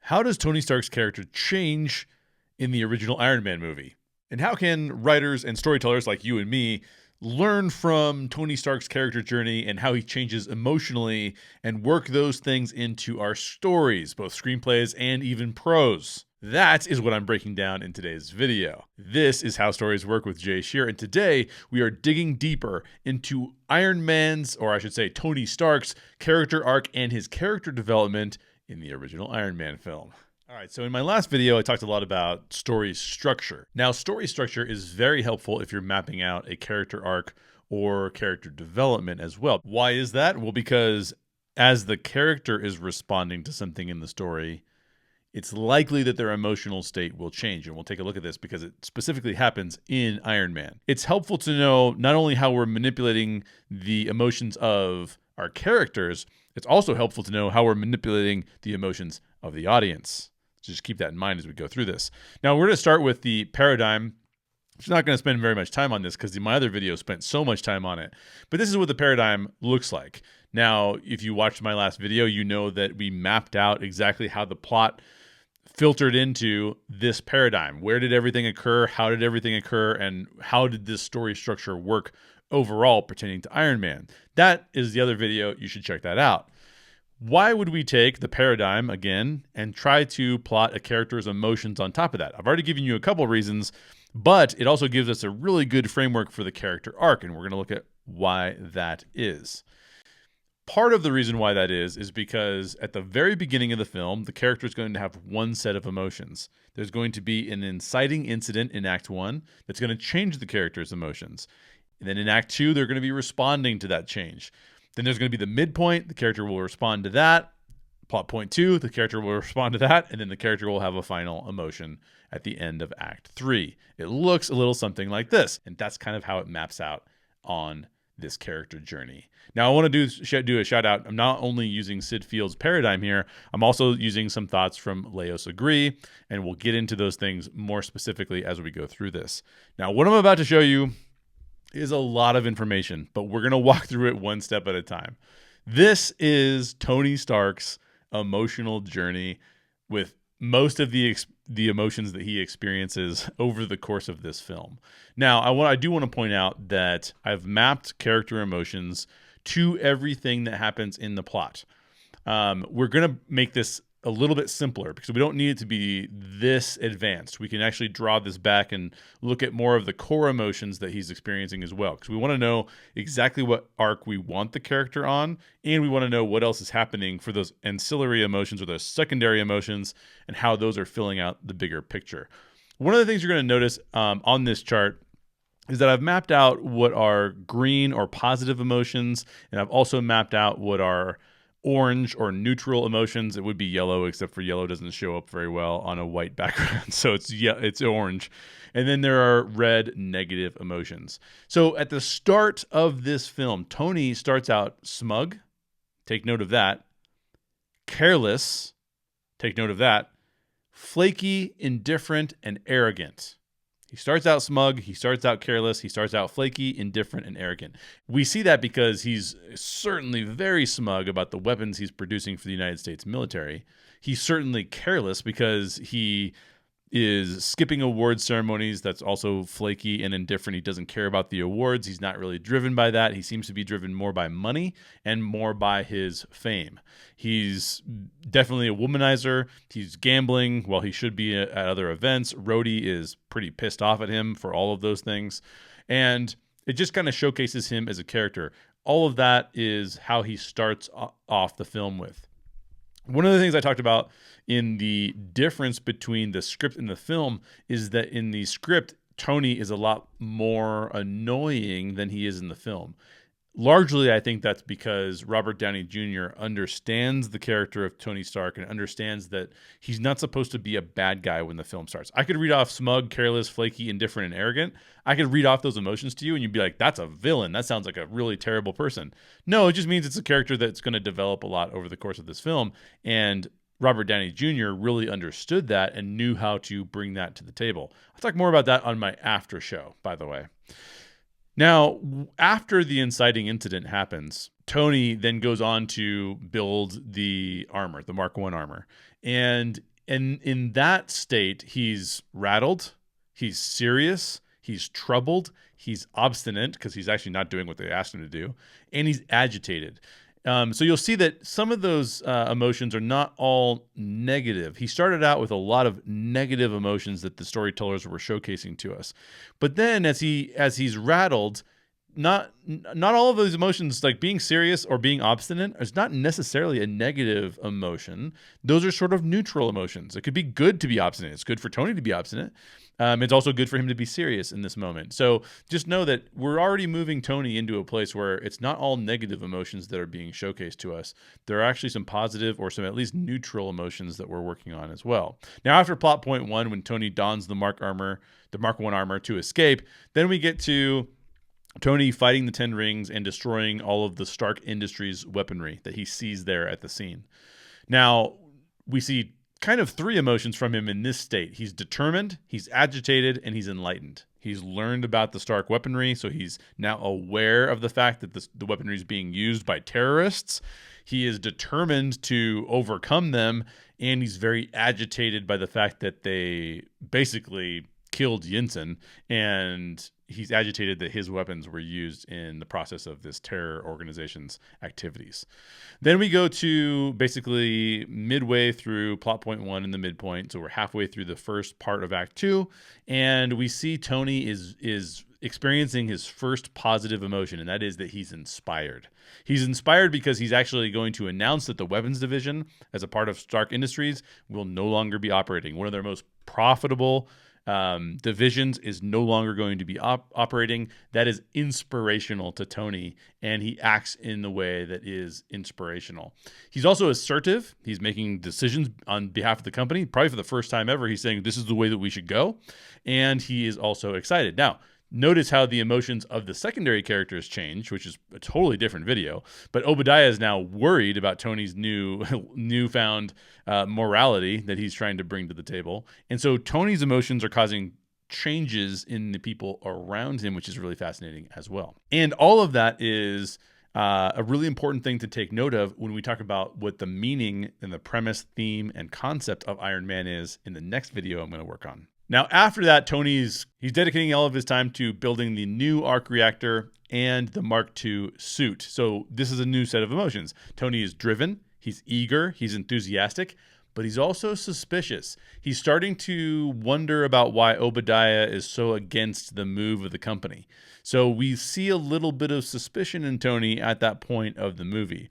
How does Tony Stark's character change in the original Iron Man movie? And how can writers and storytellers like you and me learn from Tony Stark's character journey and how he changes emotionally and work those things into our stories, both screenplays and even prose? That is what I'm breaking down in today's video. This is How Stories Work with Jay Sherer, and today we are digging deeper into Iron Man's, or I should say Tony Stark's, character arc and his character development in the original Iron Man film. All right, so in my last video, I talked a lot about story structure. Now, story structure is very helpful if you're mapping out a character arc or character development as well. Why is that? Well, because as the character is responding to something in the story, it's likely that their emotional state will change. And we'll take a look at this because it specifically happens in Iron Man. It's helpful to know not only how we're manipulating the emotions of our characters, it's also helpful to know how we're manipulating the emotions of the audience. So just keep that in mind as we go through this. Now, we're going to start with the paradigm. I'm not going to spend very much time on this because my other video spent so much time on it. But this is what the paradigm looks like. Now, if you watched my last video, you know that we mapped out exactly how the plot filtered into this paradigm. Where did everything occur? How did everything occur? And how did this story structure work overall pertaining to Iron Man? That is the other video. You should check that out. Why would we take the paradigm again and try to plot a character's emotions on top of that? I've already given you a couple reasons, but it also gives us a really good framework for the character arc, and we're going to look at why that is. Part of the reason why that is because at the very beginning of the film, the character is going to have one set of emotions. There's going to be an inciting incident in Act 1 that's going to change the character's emotions. And then in Act 2, they're going to be responding to that change. Then there's going to be the midpoint. The character will respond to that. Plot point 2, the character will respond to that. And then the character will have a final emotion at the end of Act 3. It looks a little something like this. And that's kind of how it maps out on this character journey. Now, I want to do a shout out. I'm not only using Syd Field's paradigm here, I'm also using some thoughts from Lajos Egri, and we'll get into those things more specifically as we go through this. Now, what I'm about to show you is a lot of information, but we're going to walk through it one step at a time. This is Tony Stark's emotional journey with most of the emotions that he experiences over the course of this film. Now, I do want to point out that I've mapped character emotions to everything that happens in the plot. We're going to make this a little bit simpler because we don't need it to be this advanced. We can actually draw this back and look at more of the core emotions that he's experiencing as well, because we want to know exactly what arc we want the character on, and we want to know what else is happening for those ancillary emotions or those secondary emotions and how those are filling out the bigger picture. One of the things you're going to notice on this chart is that I've mapped out what are green or positive emotions, and I've also mapped out what are orange or neutral emotions. It would be yellow, except for yellow doesn't show up very well on a white background. So it's orange. And then there are red negative emotions. So at the start of this film, Tony starts out smug. Take note of that. Careless. Take note of that. Flaky, indifferent, and arrogant. He starts out smug, he starts out careless, he starts out flaky, indifferent, and arrogant. We see that because he's certainly very smug about the weapons he's producing for the United States military. He's certainly careless because he is skipping award ceremonies. That's also flaky and indifferent. He doesn't care about the awards. He's not really driven by that. He seems to be driven more by money and more by his fame. He's definitely a womanizer. He's gambling while he should be at other events. Rhodey is pretty pissed off at him for all of those things. And it just kind of showcases him as a character. All of that is how he starts off the film with. One of the things I talked about in the difference between the script and the film is that in the script, Tony is a lot more annoying than he is in the film. Largely, I think that's because Robert Downey Jr. understands the character of Tony Stark and understands that he's not supposed to be a bad guy when the film starts. I could read off smug, careless, flaky, indifferent, and arrogant. I could read off those emotions to you and you'd be like, that's a villain. That sounds like a really terrible person. No, it just means it's a character that's going to develop a lot over the course of this film. And Robert Downey Jr. really understood that and knew how to bring that to the table. I'll talk more about that on my after show, by the way. Now, after the inciting incident happens, Tony then goes on to build the armor, the Mark I armor. And And in that state, he's rattled, he's serious, he's troubled, he's obstinate because he's actually not doing what they asked him to do, and he's agitated. So you'll see that some of those emotions are not all negative. He started out with a lot of negative emotions that the storytellers were showcasing to us, but then as he's rattled, not all of those emotions, like being serious or being obstinate, is not necessarily a negative emotion. Those are sort of neutral emotions. It could be good to be obstinate. It's good for Tony to be obstinate. It's also good for him to be serious in this moment. So just know that we're already moving Tony into a place where it's not all negative emotions that are being showcased to us. There are actually some positive or some at least neutral emotions that we're working on as well. Now, after plot point 1, when Tony dons the Mark 1 armor to escape, then we get to Tony fighting the Ten Rings and destroying all of the Stark Industries weaponry that he sees there at the scene. Now, we see kind of 3 emotions from him in this state. He's determined, he's agitated, and he's enlightened. He's learned about the Stark weaponry, so he's now aware of the fact that the weaponry is being used by terrorists. He is determined to overcome them, and he's very agitated by the fact that they basically killed Yinsen, and he's agitated that his weapons were used in the process of this terror organization's activities. Then we go to basically midway through plot point 1 in the midpoint. So we're halfway through the first part of Act 2, and we see Tony is experiencing his first positive emotion, and that is that he's inspired. He's inspired because he's actually going to announce that the weapons division, as a part of Stark Industries, will no longer be operating. One of their most profitable divisions is no longer going to be operating. That is inspirational to Tony, and he acts in the way that is inspirational. He's also assertive. He's making decisions on behalf of the company. Probably for the first time ever, he's saying this is the way that we should go, and he is also excited. Now, notice how the emotions of the secondary characters change, which is a totally different video. But Obadiah is now worried about Tony's newfound morality that he's trying to bring to the table. And so Tony's emotions are causing changes in the people around him, which is really fascinating as well. And all of that is a really important thing to take note of when we talk about what the meaning and the premise, theme, and concept of Iron Man is in the next video I'm going to work on. Now, after that, he's dedicating all of his time to building the new arc reactor and the Mark II suit. So this is a new set of emotions. Tony is driven, he's eager, he's enthusiastic, but he's also suspicious. He's starting to wonder about why Obadiah is so against the move of the company. So we see a little bit of suspicion in Tony at that point of the movie.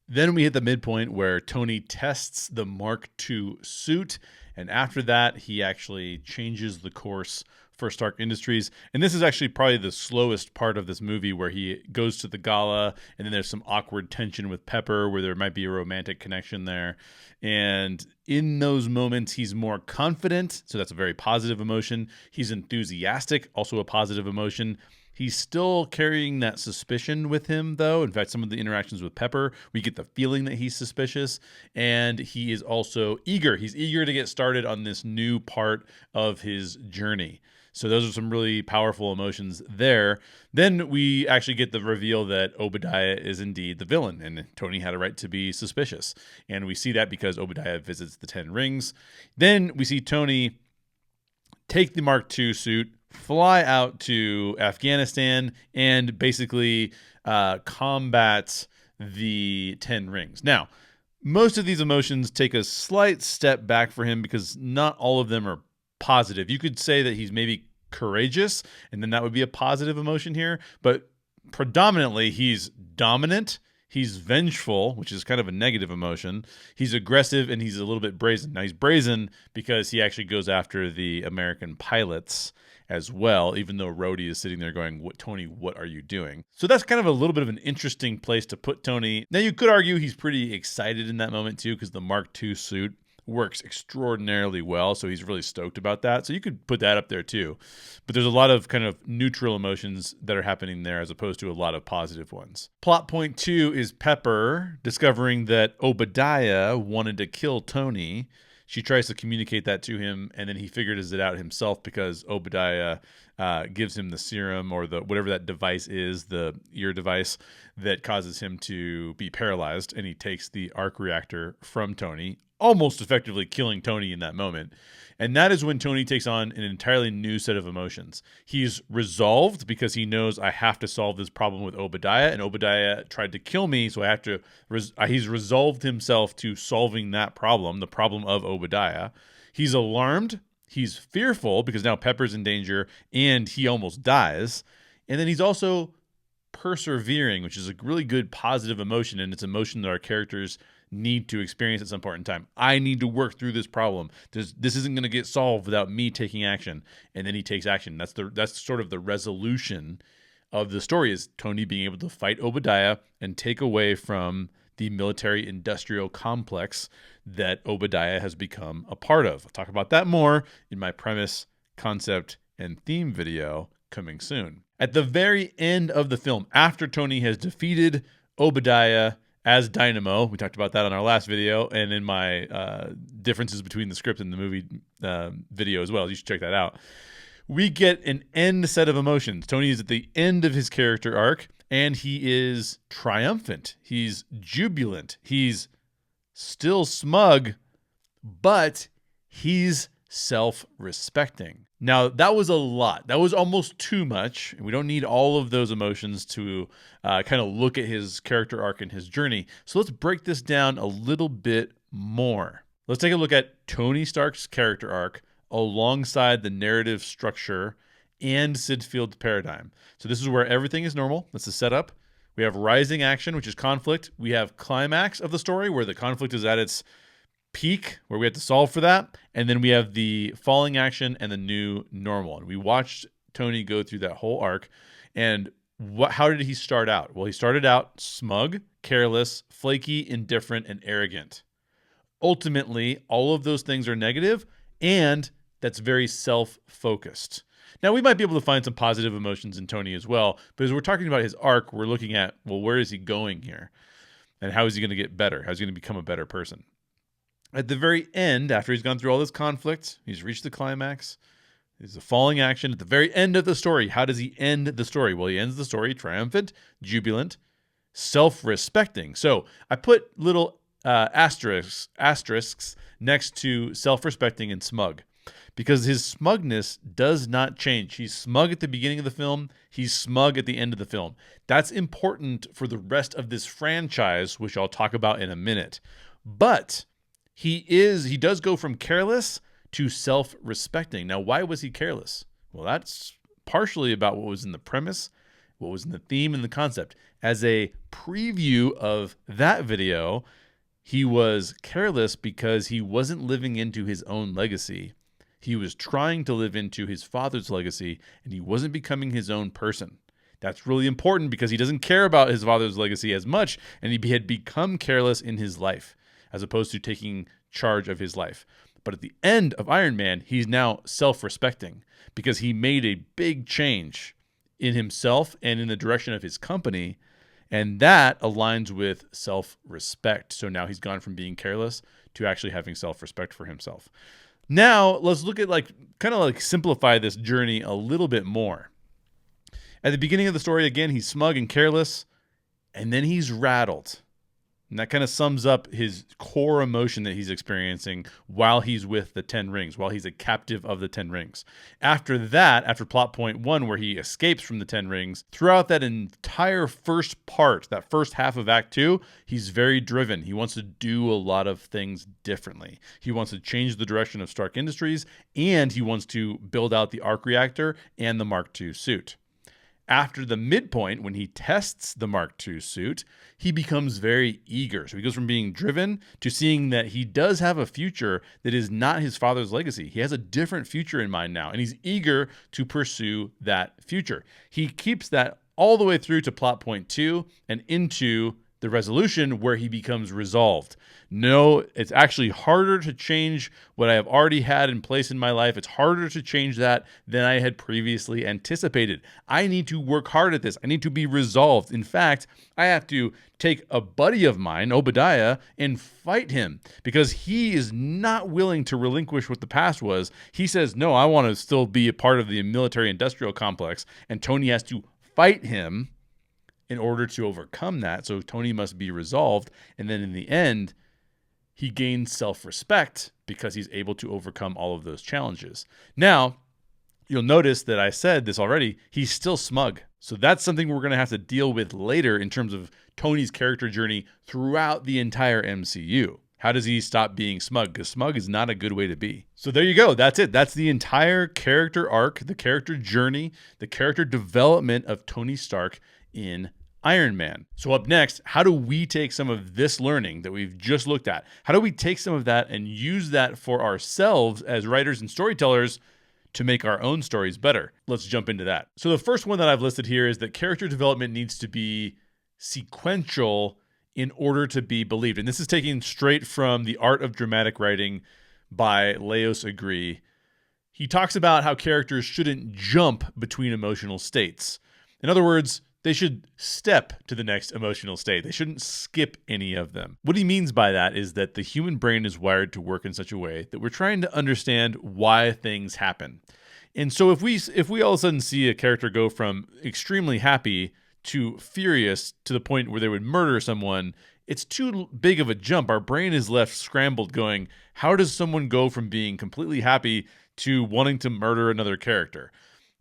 Then we hit the midpoint where Tony tests the Mark II suit, and after that, he actually changes the course for Stark Industries. And this is actually probably the slowest part of this movie, where he goes to the gala, and then there's some awkward tension with Pepper where there might be a romantic connection there. And in those moments, he's more confident, so that's a very positive emotion. He's enthusiastic, also a positive emotion. He's still carrying that suspicion with him, though. In fact, some of the interactions with Pepper, we get the feeling that he's suspicious. And he is also eager. He's eager to get started on this new part of his journey. So those are some really powerful emotions there. Then we actually get the reveal that Obadiah is indeed the villain, and Tony had a right to be suspicious. And we see that because Obadiah visits the Ten Rings. Then we see Tony take the Mark II suit, fly out to Afghanistan, and basically combat the Ten Rings. Now, most of these emotions take a slight step back for him because not all of them are positive. You could say that he's maybe courageous, and then that would be a positive emotion here. But predominantly, he's dominant. He's vengeful, which is kind of a negative emotion. He's aggressive, and he's a little bit brazen. Now, he's brazen because he actually goes after the American pilots as well, even though Rhodey is sitting there going, Tony, what are you doing? So that's kind of a little bit of an interesting place to put Tony. Now, you could argue he's pretty excited in that moment, too, because the Mark II suit works extraordinarily well, so he's really stoked about that. So you could put that up there, too. But there's a lot of kind of neutral emotions that are happening there as opposed to a lot of positive ones. Plot point 2 is Pepper discovering that Obadiah wanted to kill Tony. She tries to communicate that to him, and then he figures it out himself because Obadiah gives him the serum or the whatever that device is, the ear device that causes him to be paralyzed, and he takes the arc reactor from Tony. almost effectively killing Tony in that moment. And that is when Tony takes on an entirely new set of emotions. He's resolved because he knows I have to solve this problem with Obadiah, and Obadiah tried to kill me, so I have to. He's resolved himself to solving that problem, the problem of Obadiah. He's alarmed. He's fearful because now Pepper's in danger, and he almost dies. And then he's also persevering, which is a really good positive emotion, and it's an emotion that our characters need to experience at some point in time. I need to work through this problem. This isn't going to get solved without me taking action. And then he takes action. That's sort of the resolution of the story, is Tony being able to fight Obadiah and take away from the military-industrial complex that Obadiah has become a part of. I'll talk about that more in my premise, concept, and theme video coming soon. At the very end of the film, after Tony has defeated Obadiah as Dynamo, we talked about that on our last video, and in my differences between the script and the movie video as well. You should check that out. We get an end set of emotions. Tony is at the end of his character arc, and he is triumphant. He's jubilant. He's still smug, but he's self-respecting. Now, that was a lot. That was almost too much. We don't need all of those emotions to kind of look at his character arc and his journey. So let's break this down a little bit more. Let's take a look at Tony Stark's character arc alongside the narrative structure and Syd Field's paradigm. So this is where everything is normal. That's the setup. We have rising action, which is conflict. We have climax of the story, where the conflict is at its peak, where we have to solve for that. And then we have the falling action and the new normal. And we watched Tony go through that whole arc. And how did he start out? Well, he started out smug, careless, flaky, indifferent, and arrogant. Ultimately, all of those things are negative, and that's very self-focused. Now, we might be able to find some positive emotions in Tony as well, but as we're talking about his arc, we're looking at, well, where is he going here? And how is he going to get better? How is he going to become a better person? At the very end, after he's gone through all this conflict, he's reached the climax, there's a falling action. At the very end of the story, how does he end the story? Well, he ends the story triumphant, jubilant, self-respecting. So I put little asterisks next to self-respecting and smug, because his smugness does not change. He's smug at the beginning of the film. He's smug at the end of the film. That's important for the rest of this franchise, which I'll talk about in a minute. But he does go from careless to self-respecting. Now, why was he careless? Well, that's partially about what was in the premise, what was in the theme and the concept. As a preview of that video, he was careless because he wasn't living into his own legacy. He was trying to live into his father's legacy, and he wasn't becoming his own person. That's really important because he doesn't care about his father's legacy as much, and he had become careless in his life, as opposed to taking charge of his life. But at the end of Iron Man, he's now self-respecting because he made a big change in himself and in the direction of his company, and that aligns with self-respect. So now he's gone from being careless to actually having self-respect for himself. Now, let's look at simplify this journey a little bit more. At the beginning of the story, again, he's smug and careless, and then he's rattled. And that kind of sums up his core emotion that he's experiencing while he's with the 10 rings, while he's a captive of the 10 rings. After that, after plot point 1, where he escapes from the 10 rings, throughout that entire first part, that first half of Act 2, he's very driven. He wants to do a lot of things differently. He wants to change the direction of Stark Industries, and he wants to build out the arc reactor and the Mark II suit. After the midpoint, when he tests the Mark II suit, he becomes very eager. So he goes from being driven to seeing that he does have a future that is not his father's legacy. He has a different future in mind now, and he's eager to pursue that future. He keeps that all the way through to plot point 2 and into the resolution where he becomes resolved. No, it's actually harder to change what I have already had in place in my life. It's harder to change that than I had previously anticipated. I need to work hard at this. I need to be resolved. In fact, I have to take a buddy of mine, Obadiah, and fight him because he is not willing to relinquish what the past was. He says, no, I want to still be a part of the military-industrial complex, and Tony has to fight him in order to overcome that. So Tony must be resolved. And then in the end, he gains self-respect because he's able to overcome all of those challenges. Now, you'll notice that I said this already, he's still smug. So that's something we're going to have to deal with later in terms of Tony's character journey throughout the entire MCU. How does he stop being smug? Because smug is not a good way to be. So there you go. That's it. That's the entire character arc, the character journey, the character development of Tony Stark in Iron Man. So up next, how do we take some of this learning that we've just looked at? How do we take some of that and use that for ourselves as writers and storytellers to make our own stories better? Let's jump into that. So the first one that I've listed here is that character development needs to be sequential in order to be believed. And this is taken straight from The Art of Dramatic Writing by Lajos Egri. He talks about how characters shouldn't jump between emotional states. In other words, they should step to the next emotional state. They shouldn't skip any of them. What he means by that is that the human brain is wired to work in such a way that we're trying to understand why things happen. And so if we all of a sudden see a character go from extremely happy to furious to the point where they would murder someone, it's too big of a jump. Our brain is left scrambled going, how does someone go from being completely happy to wanting to murder another character?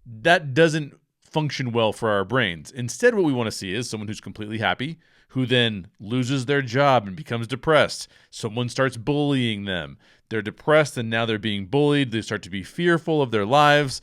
That doesn't function well for our brains. Instead, what we want to see is someone who's completely happy, who then loses their job and becomes depressed. Someone starts bullying them. They're depressed and now they're being bullied. They start to be fearful of their lives.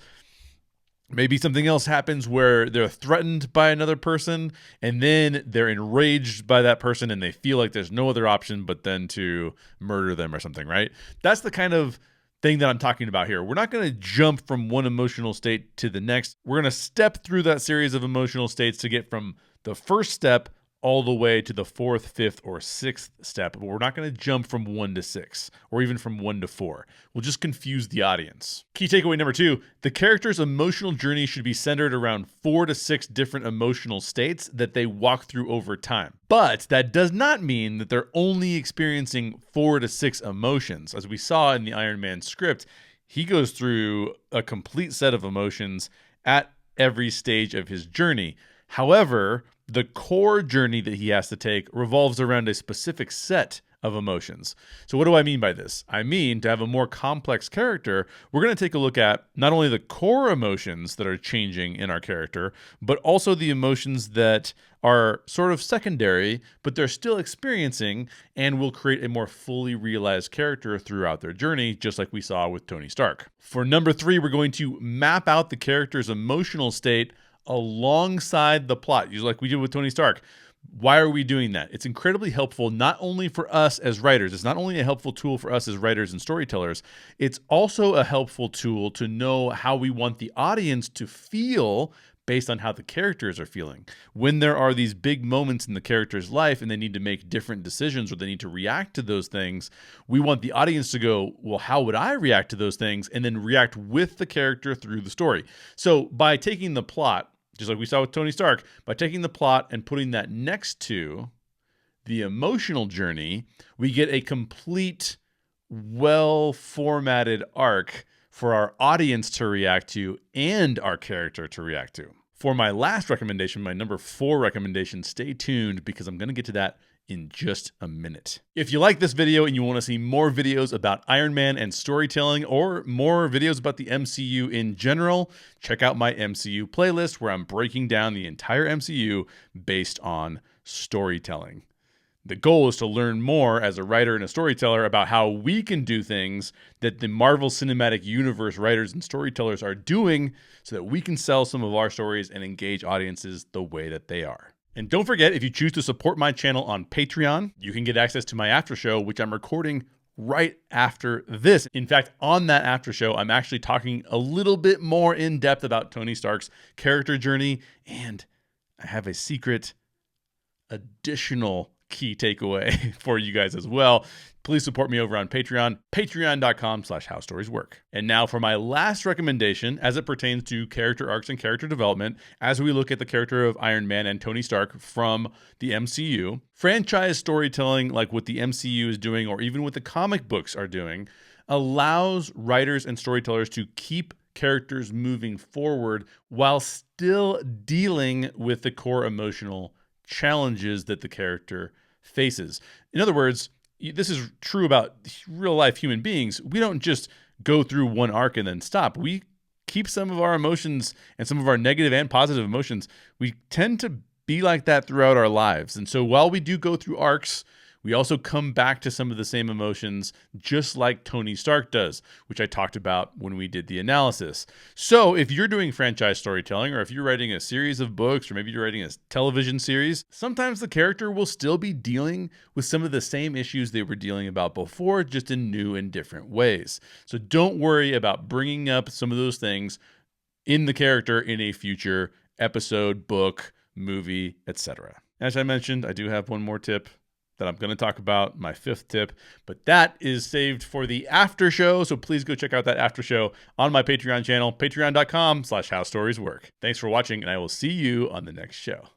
Maybe something else happens where they're threatened by another person and then they're enraged by that person and they feel like there's no other option but then to murder them or something, right? That's the kind of thing that I'm talking about here. We're not going to jump from one emotional state to the next. We're going to step through that series of emotional states to get from the first step all the way to the fourth, fifth, or sixth step. But we're not going to jump from 1 to 6 or even from 1 to 4. We'll just confuse the audience. Key takeaway number 2, the character's emotional journey should be centered around 4 to 6 different emotional states that they walk through over time. But that does not mean that they're only experiencing 4 to 6 emotions. As we saw in the Iron Man script, he goes through a complete set of emotions at every stage of his journey. However, the core journey that he has to take revolves around a specific set of emotions. So what do I mean by this? I mean, to have a more complex character, we're going to take a look at not only the core emotions that are changing in our character, but also the emotions that are sort of secondary, but they're still experiencing and will create a more fully realized character throughout their journey, just like we saw with Tony Stark. For number 3, we're going to map out the character's emotional state alongside the plot, just like we did with Tony Stark. Why are we doing that? It's incredibly helpful not only for us as writers. It's not only a helpful tool for us as writers and storytellers. It's also a helpful tool to know how we want the audience to feel based on how the characters are feeling. When there are these big moments in the character's life and they need to make different decisions or they need to react to those things, we want the audience to go, well, how would I react to those things? And then react with the character through the story. So by taking the plot, just like we saw with Tony Stark, by taking the plot and putting that next to the emotional journey, we get a complete, well-formatted arc for our audience to react to and our character to react to. For my last recommendation, my number 4 recommendation, stay tuned because I'm going to get to that in just a minute. If you like this video and you want to see more videos about Iron Man and storytelling or more videos about the MCU in general, check out my MCU playlist where I'm breaking down the entire MCU based on storytelling. The goal is to learn more as a writer and a storyteller about how we can do things that the Marvel Cinematic Universe writers and storytellers are doing so that we can sell some of our stories and engage audiences the way that they are. And don't forget, if you choose to support my channel on Patreon, you can get access to my after show, which I'm recording right after this. In fact, on that after show, I'm actually talking a little bit more in depth about Tony Stark's character journey, and I have a secret additional key takeaway for you guys as well. Please support me over on Patreon, patreon.com/howstorieswork. And now for my last recommendation as it pertains to character arcs and character development, as we look at the character of Iron Man and Tony Stark from the MCU, franchise storytelling like what the MCU is doing or even what the comic books are doing allows writers and storytellers to keep characters moving forward while still dealing with the core emotional challenges that the character faces. In other words, this is true about real life human beings. We don't just go through one arc and then stop. We keep some of our emotions and some of our negative and positive emotions. We tend to be like that throughout our lives. And so while we do go through arcs, we also come back to some of the same emotions, just like Tony Stark does, which I talked about when we did the analysis. So if you're doing franchise storytelling, or if you're writing a series of books, or maybe you're writing a television series, sometimes the character will still be dealing with some of the same issues they were dealing about before, just in new and different ways. So don't worry about bringing up some of those things in the character in a future episode, book, movie, etc. As I mentioned, I do have one more tip that I'm going to talk about, my 5th tip, but that is saved for the after show. So please go check out that after show on my Patreon channel, patreon.com/howstorieswork. Thanks for watching, and I will see you on the next show.